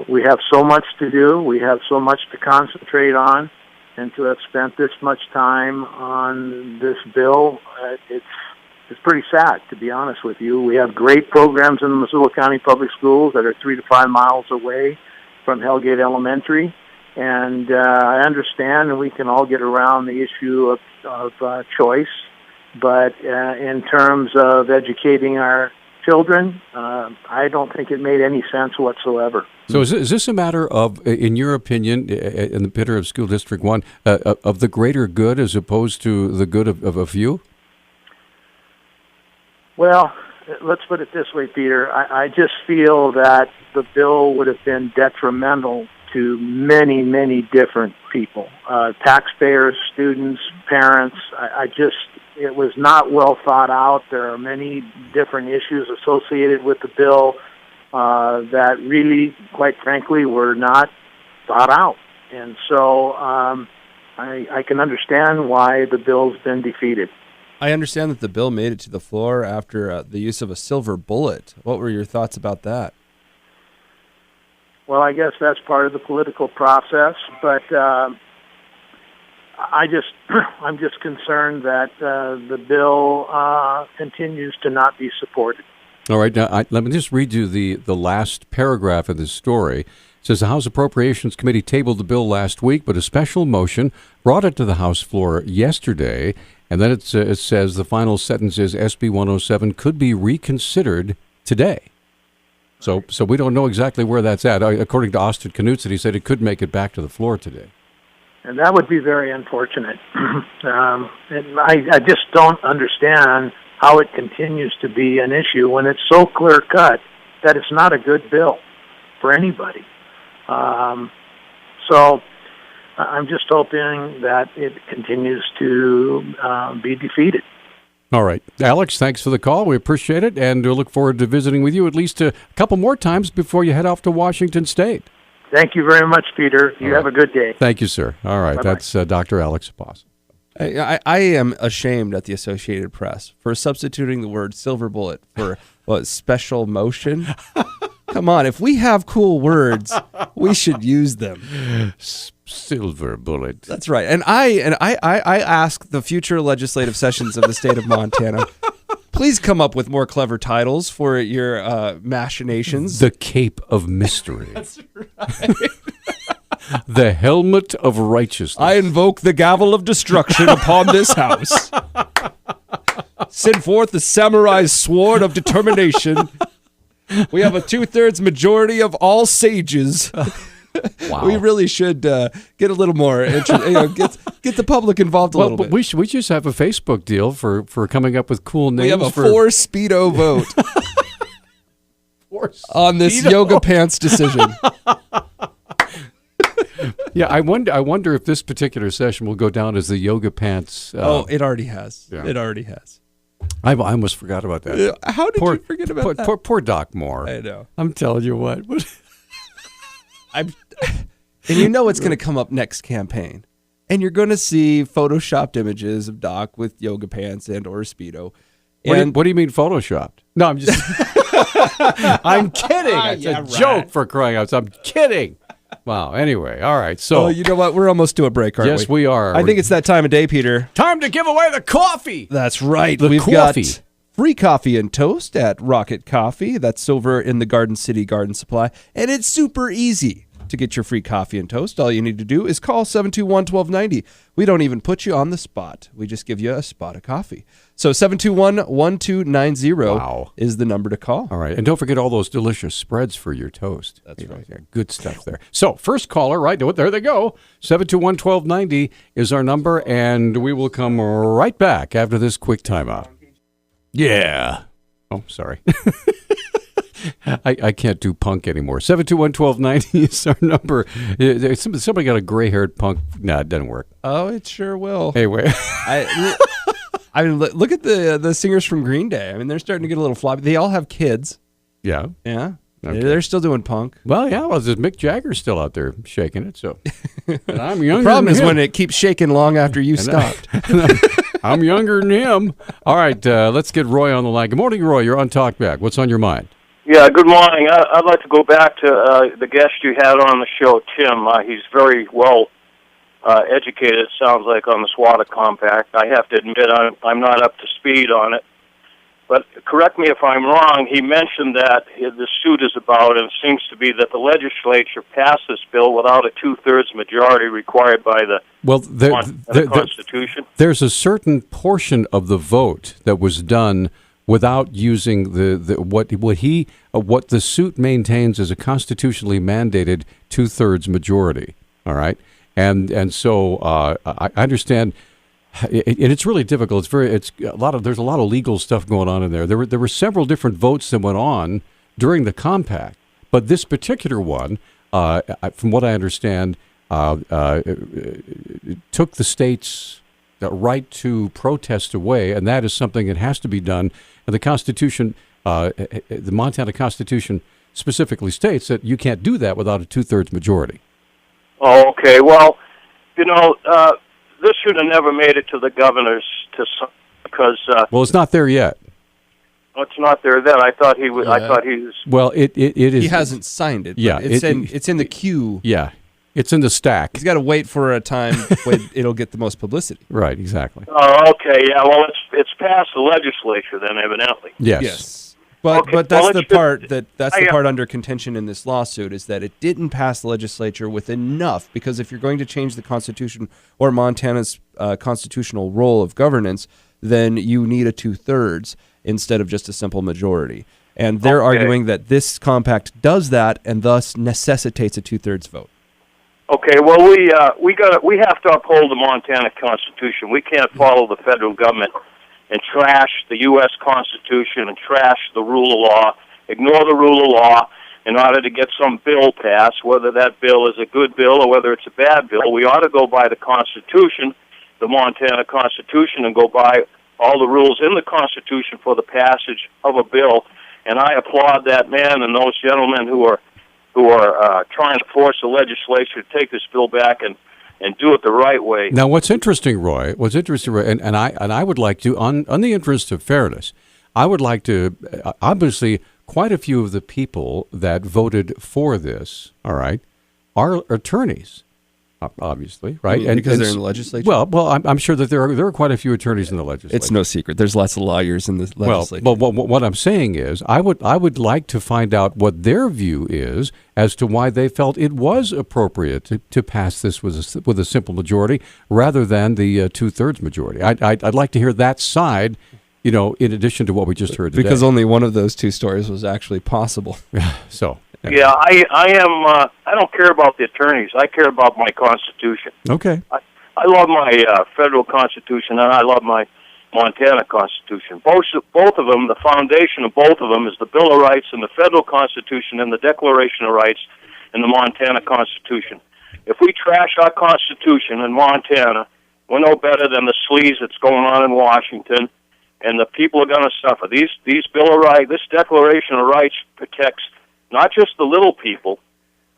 We have so much to do. We have so much to concentrate on, and to have spent this much time on this bill, it's pretty sad, to be honest with you. We have great programs in the Missoula County Public Schools that are 3 to 5 miles away from Hellgate Elementary, and I understand, and we can all get around the issue of choice, but in terms of educating our children, I don't think it made any sense whatsoever. So is this a matter of, in your opinion, in the picture of School District 1, of the greater good as opposed to the good of a few? Well, let's put it this way, Peter. I just feel that the bill would have been detrimental to many, many different people, taxpayers, students, parents. It was not well thought out. There are many different issues associated with the bill that really, quite frankly, were not thought out. And so I can understand why the bill's been defeated. I understand that the bill made it to the floor after the use of a silver bullet. What were your thoughts about that? Well, I guess that's part of the political process, but I'm just concerned that the bill continues to not be supported. All right, now let me just read you the last paragraph of this story. It says the House Appropriations Committee tabled the bill last week, but a special motion brought it to the House floor yesterday. And then it says the final sentence is SB 107 could be reconsidered today. So we don't know exactly where that's at. According to Austin Knudsen, he said it could make it back to the floor today. And that would be very unfortunate. And I just don't understand how it continues to be an issue when it's so clear-cut that it's not a good bill for anybody. So I'm just hoping that it continues to be defeated. All right. Alex, thanks for the call. We appreciate it, and we'll look forward to visiting with you at least a couple more times before you head off to Washington State. Thank you very much, Peter. You have a good day. Thank you, sir. All right. Bye-bye. That's Dr. Alex Boss. I am ashamed at the Associated Press for substituting the word silver bullet for special motion. Come on, if we have cool words, we should use them. Silver bullet. That's right. And I ask the future legislative sessions of the state of Montana, please come up with more clever titles for your machinations. The Cape of Mystery. That's right. The Helmet of Righteousness. I invoke the gavel of destruction upon this house. Send forth the samurai's sword of determination. We have a 2/3 majority of all sages. Wow. We really should get a little more interest, get the public involved a little bit. We just have a Facebook deal for coming up with cool names. We have a 4 Speedo vote on this yoga pants decision. Yeah, I wonder if this particular session will go down as the yoga pants. It already has. Yeah. It already has. I almost forgot about that. How did you forget about that? Poor Doc Moore. I know. I'm telling you what. And you know it's going to come up next campaign. And you're going to see photoshopped images of Doc with yoga pants and or Speedo. What do you mean photoshopped? No, I'm just... I'm kidding. It's a joke, for crying out loud. I'm kidding. Wow. Anyway, all right. So you know what? We're almost to a break, aren't we? Yes, we are. I think it's that time of day, Peter. Time to give away the coffee. That's right. We've got free coffee and toast at Rocket Coffee. That's over in the Garden City Garden Supply. And it's super easy To get your free coffee and toast, all you need to do is call 721-1290. We don't even put you on the spot. We just give you a spot of coffee. So 721-1290 is the number to call. All right. And don't forget all those delicious spreads for your toast. That's right. Yeah, good stuff there. So first caller, right? There they go. 721-1290 is our number, and we will come right back after this quick timeout. Yeah. Oh, sorry. I can't do punk anymore. 721-1290 is our number. Somebody got a gray-haired punk. No, it doesn't work. Oh, it sure will. Anyway. I mean, look at the singers from Green Day. I mean, they're starting to get a little floppy. They all have kids. Yeah. Yeah. Okay. They're still doing punk. Well, yeah. Well, there's Mick Jagger's still out there shaking it. So and I'm younger. The problem than is him. when it keeps shaking long after you stopped. I'm younger than him. All right. Let's get Roy on the line. Good morning, Roy. You're on Talkback. What's on your mind? Yeah, good morning. I'd like to go back to the guest you had on the show, Tim. He's very well educated, it sounds like, on the SWATA compact. I have to admit I'm not up to speed on it. But correct me if I'm wrong, he mentioned that the suit is about, and it seems to be that the legislature passed this bill without a two-thirds majority required by the Constitution. There's a certain portion of the vote that was done without using what the suit maintains as a constitutionally mandated two-thirds majority. All right, and so I understand. And it's really difficult. There's a lot of legal stuff going on in there. There were several different votes that went on during the compact, but this particular one, from what I understand, took the state's right to protest away, and that is something that has to be done. And the Constitution, the Montana Constitution, specifically states that you can't do that without a two-thirds majority. Oh, okay. Well, this should have never made it to the governors because. Well, it's not there yet. It's not there then. I thought he was. Yeah. I thought he was. Well, it is. He hasn't signed it. Yeah, it's in the queue. Yeah, it's in the stack. He's got to wait for a time when it'll get the most publicity. Right. Exactly. Oh, okay. Yeah. Well, it's passed the legislature then, evidently. Yes. But that's the part the part under contention in this lawsuit is that it didn't pass the legislature with enough, because if you're going to change the Constitution or Montana's constitutional role of governance, then you need a two-thirds instead of just a simple majority. And they're arguing that this compact does that and thus necessitates a two-thirds vote. Okay, well we have to uphold the Montana Constitution. We can't follow the federal government and trash the U.S. Constitution and trash the rule of law, ignore the rule of law in order to get some bill passed, whether that bill is a good bill or whether it's a bad bill. We ought to go by the Constitution, the Montana Constitution, and go by all the rules in the Constitution for the passage of a bill. And I applaud that man and those gentlemen who are trying to force the legislature to take this bill back and do it the right way. Now, what's interesting, Roy, and I would like to, on the interest of fairness, I would like to, obviously, quite a few of the people that voted for this, all right, are attorneys, obviously, right? And because they're in the legislature? Well, I'm sure that there are quite a few attorneys in the legislature. It's no secret. There's lots of lawyers in the legislature. Well, what I'm saying is I would like to find out what their view is as to why they felt it was appropriate to pass this with a simple majority rather than the two-thirds majority. I'd like to hear that side, in addition to what we just heard today. Because only one of those two stories was actually possible. So... Yeah, I don't care about the attorneys. I care about my Constitution. Okay. I love my federal Constitution, and I love my Montana Constitution. Both of them, the foundation of both of them is the Bill of Rights and the federal Constitution and the Declaration of Rights and the Montana Constitution. If we trash our Constitution in Montana, we're no better than the sleaze that's going on in Washington, and the people are going to suffer. These Bill of Rights, this Declaration of Rights protects not just the little people,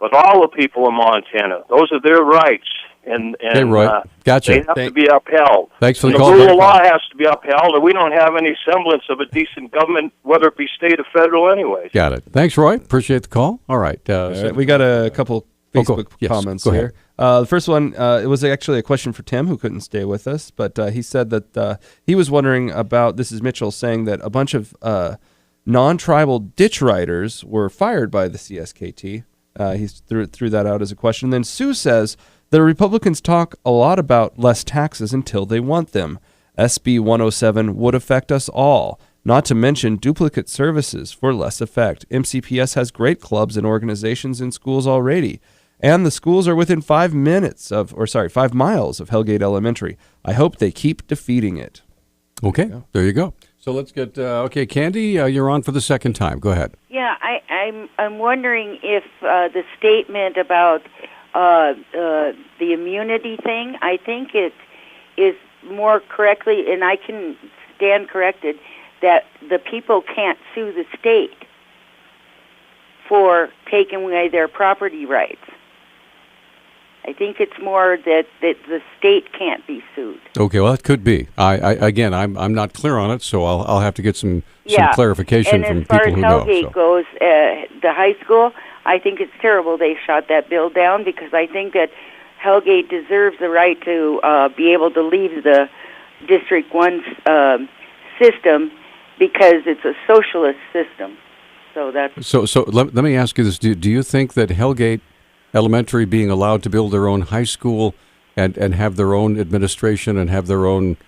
but all the people in Montana. Those are their rights, and hey, Roy. Gotcha. They have to be upheld. Thanks for the call. The rule of law has to be upheld, and we don't have any semblance of a decent government, whether it be state or federal anyways. Got it. Thanks, Roy. Appreciate the call. All right. We got a couple Facebook comments here. The first one, it was actually a question for Tim, who couldn't stay with us, but he said that he was wondering about, this is Mitchell, saying that a bunch of non-tribal ditch riders were fired by the CSKT He threw that out as a question. Then Sue says, the Republicans talk a lot about less taxes until they want them. SB 107 would affect us all, not to mention duplicate services for less effect. MCPS has great clubs and organizations in schools already, and the schools are within 5 miles of Hellgate Elementary. I hope they keep defeating it. Okay, there you go. So let's get, Candy, you're on for the second time. Go ahead. Yeah, I'm wondering if the statement about the immunity thing, I think it is more correctly, and I can stand corrected, that the people can't sue the state for taking away their property rights. I think it's more that the state can't be sued. Okay, well, that could be. I'm not clear on it, so I'll have to get some clarification from people who know. And as far as Hellgate goes, the high school, I think it's terrible they shot that bill down, because I think that Hellgate deserves the right to be able to leave the District 1 system, because it's a socialist system. So that's so let me ask you this: Do you think that Hellgate Elementary being allowed to build their own high school and have their own administration and have their own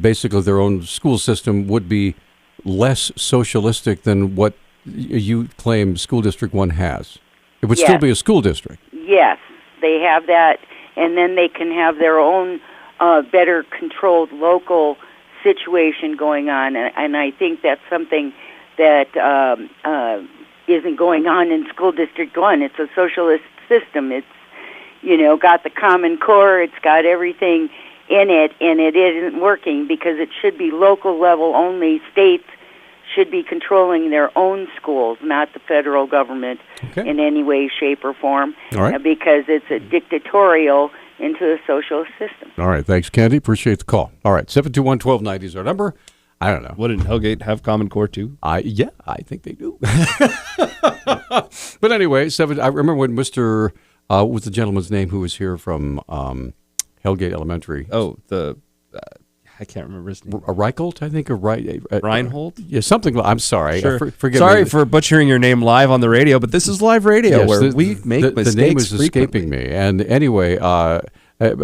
basically their own school system would be less socialistic than what you claim School District 1 has? It would still be a school district. Yes, they have that, and then they can have their own better controlled local situation going on, and I think that's something that isn't going on in School District 1. It's a socialist system. It's, got the Common Core, it's got everything in it, and it isn't working because it should be local level only. States should be controlling their own schools, not the federal government in any way, shape, or form, because it's a dictatorial into a socialist system. All right. Thanks, Candy. Appreciate the call. All right. 721-1290 is our number. I don't know. Wouldn't Hellgate have Common Core too? Yeah, I think they do. But anyway, I remember when Mr. What was the gentleman's name who was here from Hellgate Elementary? Oh, I can't remember his name. Reichelt, I think, or Reinhold? Yeah, something. I'm sorry. Sure. Forgive sorry me. for butchering your name live on the radio, but this is live radio where we make mistakes. The name is frequently. escaping me. And anyway,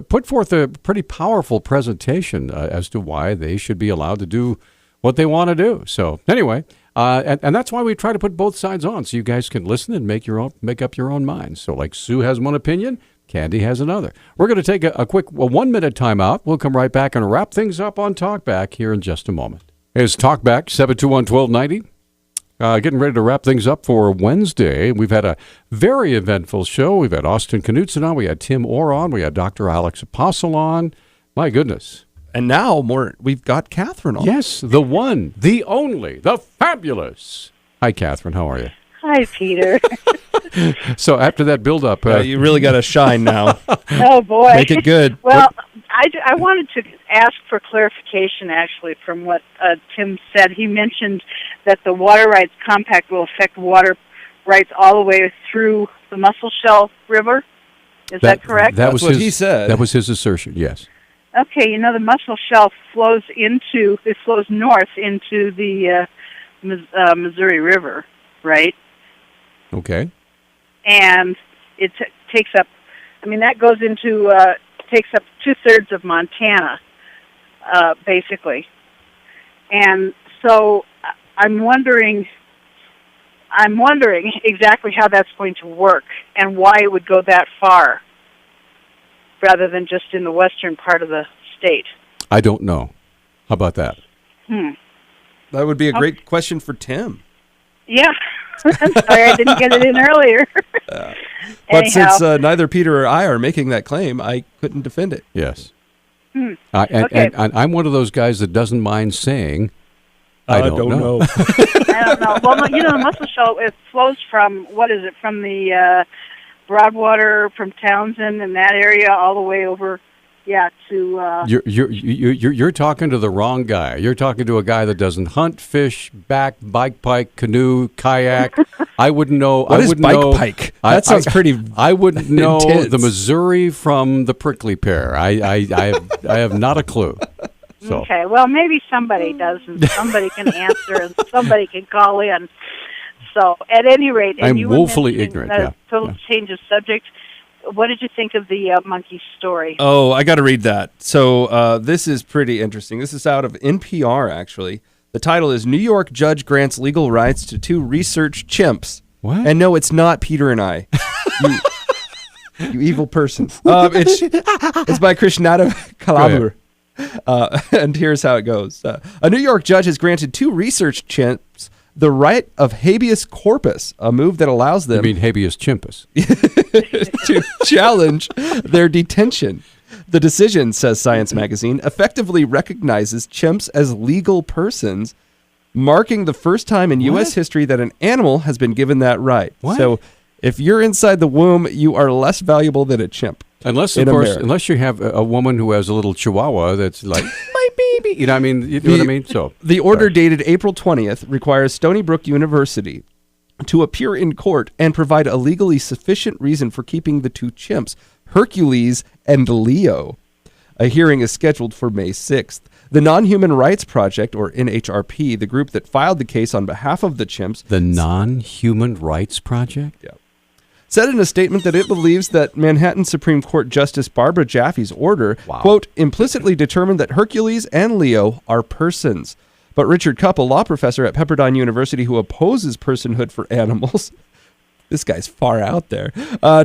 put forth a pretty powerful presentation as to why they should be allowed to do what they want to do. So anyway, and that's why we try to put both sides on, so you guys can listen and make up your own minds. So like Sue has one opinion, Candy has another. We're going to take a quick 1-minute timeout. We'll come right back and wrap things up on Talkback here in just a moment. It's Talkback, 721-1290. Getting ready to wrap things up for Wednesday. We've had a very eventful show. We've had Austin Knudsen on. We had Tim Orr on. We had Dr. Alex Apostle on. My goodness. And now we've got Catherine on. Yes, the one, the only, the fabulous. Hi, Catherine. How are you? Hi, Peter. So after that build-up... you really got to shine now. Oh, boy. Make it good. Well, I wanted to ask for clarification, actually, from what Tim said. He mentioned that the Water Rights Compact will affect water rights all the way through the Musselshell River. Is that correct? That's what he said. That was his assertion, yes. Okay, the Musselshell flows north into the Missouri River, right? Okay. And it takes up, that goes into, takes up 2/3 of Montana, basically. And so I'm wondering exactly how that's going to work and why it would go that far rather than just in the western part of the state. I don't know. How about that? That would be a great question for Tim. Yeah. I'm sorry I didn't get it in earlier. But since neither Peter or I are making that claim, I couldn't defend it. Yes. Okay. And I'm one of those guys that doesn't mind saying, I don't know. I don't know. Well, the Musselshell, it flows from, from the Broadwater, from Townsend and that area all the way over, to... You're talking to the wrong guy. You're talking to a guy that doesn't hunt, fish, bike pike, canoe, kayak. I wouldn't know. What is bike pike? That sounds pretty I wouldn't know intense. The Missouri from the prickly pear. I have not a clue. So. Okay, well, maybe somebody does, and somebody can answer, and somebody can call in. So, at any rate, and I'm you were woefully mentioning, ignorant. Total change of subject. What did you think of the monkey story? Oh, I got to read that. So this is pretty interesting. This is out of NPR, actually. The title is New York Judge Grants Legal Rights to 2 Research Chimps. What? And no, it's not Peter and I. You evil person. It's by Krishnada Kalabur. And here's how it goes. A New York judge has granted 2 research chimps the right of habeas corpus, a move that allows them... You mean habeas chimpus? to challenge their detention. The decision, says Science Magazine, effectively recognizes chimps as legal persons, marking the first time in U.S. history that an animal has been given that right. What? So if you're inside the womb, you are less valuable than a chimp. Unless, of course, unless you have a woman who has a little chihuahua that's like, my baby. You know what I mean? You know what I mean? So the order dated April 20th requires Stony Brook University to appear in court and provide a legally sufficient reason for keeping the 2 chimps, Hercules and Leo. A hearing is scheduled for May 6th. The Non-Human Rights Project, or NHRP, the group that filed the case on behalf of the chimps... The Non-Human Rights Project? Yeah. Said in a statement that it believes that Manhattan Supreme Court Justice Barbara Jaffe's order, quote, implicitly determined that Hercules and Leo are persons. But Richard Cupp, a law professor at Pepperdine University who opposes personhood for animals, this guy's far out there,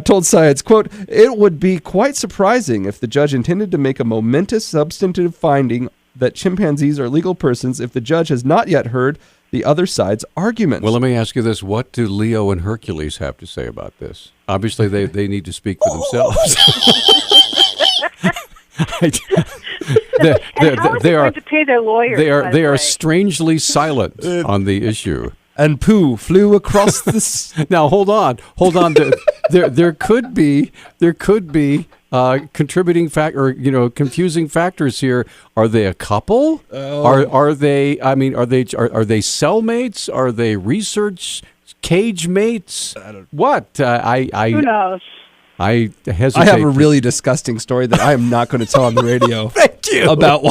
told Science, quote, it would be quite surprising if the judge intended to make a momentous substantive finding that chimpanzees are legal persons if the judge has not yet heard the other side's arguments. Well, let me ask you this. What do Leo and Hercules have to say about this? Obviously, they need to speak for themselves. They are going to pay their lawyers. They are strangely silent on the issue. And Pooh flew across the... Now, hold on. There could be contributing confusing factors here. Are they a couple? Oh. Are they? I mean, are they cellmates? Are they research cage mates? What? Who knows? I hesitate. I have a really disgusting story that I am not going to tell on the radio. Thank you. About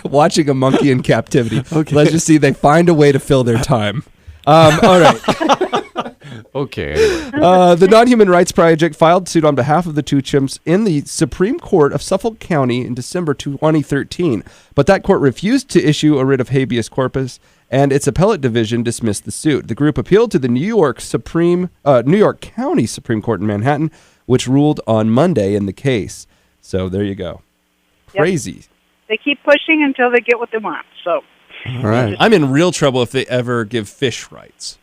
watching a monkey in captivity. Okay. Let's just see. They find a way to fill their time. All right. Okay. Anyway. The Non-Human Rights Project filed suit on behalf of the 2 chimps in the Supreme Court of Suffolk County in December 2013, but that court refused to issue a writ of habeas corpus, and its appellate division dismissed the suit. The group appealed to the New York County Supreme Court in Manhattan, which ruled on Monday in the case. So there you go. Crazy. Yep. They keep pushing until they get what they want. So. All right. I'm in real trouble if they ever give fish rights.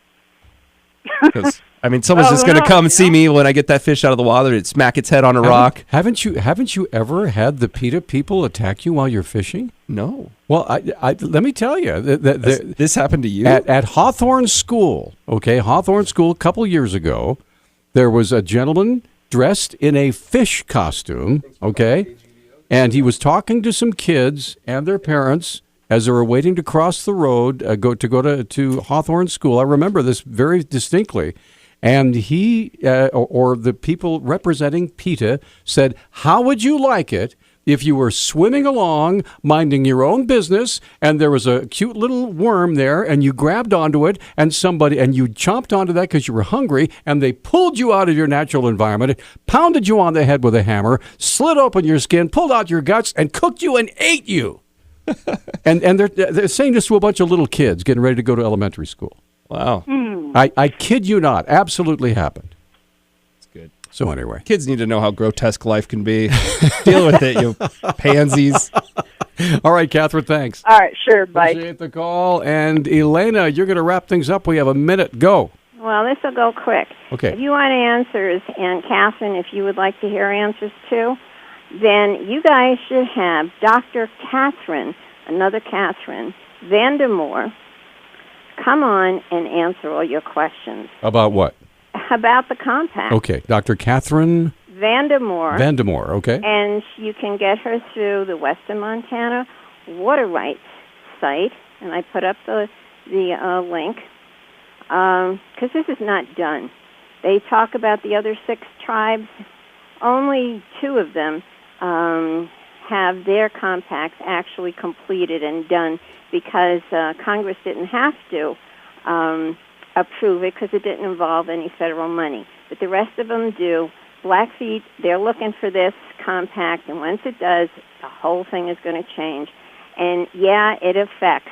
Because someone's just going to come and see me when I get that fish out of the water and smack its head on a rock. Haven't you ever had the PETA people attack you while you're fishing? No. Well, let me tell you, this happened to you at Hawthorne School. Okay, Hawthorne School. A couple years ago, there was a gentleman dressed in a fish costume. Okay, and he was talking to some kids and their parents as they were waiting to cross the road, go to Hawthorne School. I remember this very distinctly. And he, or the people representing PETA, said, how would you like it if you were swimming along, minding your own business, and there was a cute little worm there, and you grabbed onto it, and you chomped onto that because you were hungry, and they pulled you out of your natural environment, pounded you on the head with a hammer, slit open your skin, pulled out your guts, and cooked you and ate you. and they're saying this to a bunch of little kids getting ready to go to elementary school. Wow. I kid you not. Absolutely happened. That's good. So anyway. Kids need to know how grotesque life can be. Deal with it, you pansies. All right, Catherine, thanks. All right, sure. Bye. Appreciate the call. And Elena, you're going to wrap things up. We have a minute. Go. Well, this will go quick. Okay. If you want answers, and Catherine, if you would like to hear answers too, then you guys should have Dr. Catherine, another Catherine, Vandermoor, come on and answer all your questions. About what? About the compact. Okay, Dr. Catherine Vandermoor, okay. And you can get her through the Western Montana Water Rights site, and I put up the link, because this is not done. They talk about the other 6 tribes. Only 2 of them have their compacts actually completed and done because Congress didn't have to approve it because it didn't involve any federal money. But the rest of them do. Blackfeet, they're looking for this compact, and once it does, the whole thing is going to change. And, yeah, it affects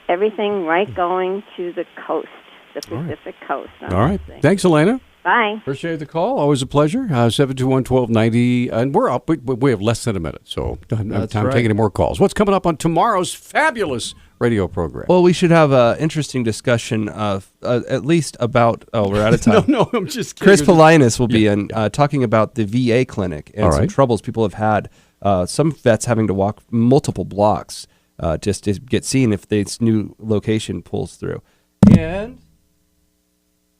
everything right going to the coast, the Pacific coast. All right. Thanks, Elena. Bye. Appreciate the call. Always a pleasure. 721-1290. And we're up. We have less than a minute, so don't have time to take any more calls. What's coming up on tomorrow's fabulous radio program? Well, we should have an interesting discussion of at least about... Oh, we're out of time. No, I'm just kidding. Chris Polinas will be in talking about the VA clinic and some troubles people have had. Some vets having to walk multiple blocks just to get seen if this new location pulls through. And...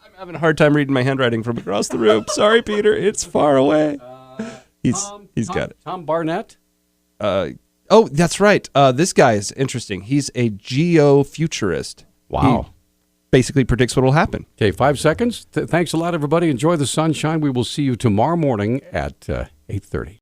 I'm having a hard time reading my handwriting from across the room. Sorry, Peter. It's far away. He's got it. Tom Barnett? Oh, that's right. This guy is interesting. He's a geofuturist. Wow. He basically predicts what will happen. Okay, 5 seconds. Thanks a lot, everybody. Enjoy the sunshine. We will see you tomorrow morning at 8:30.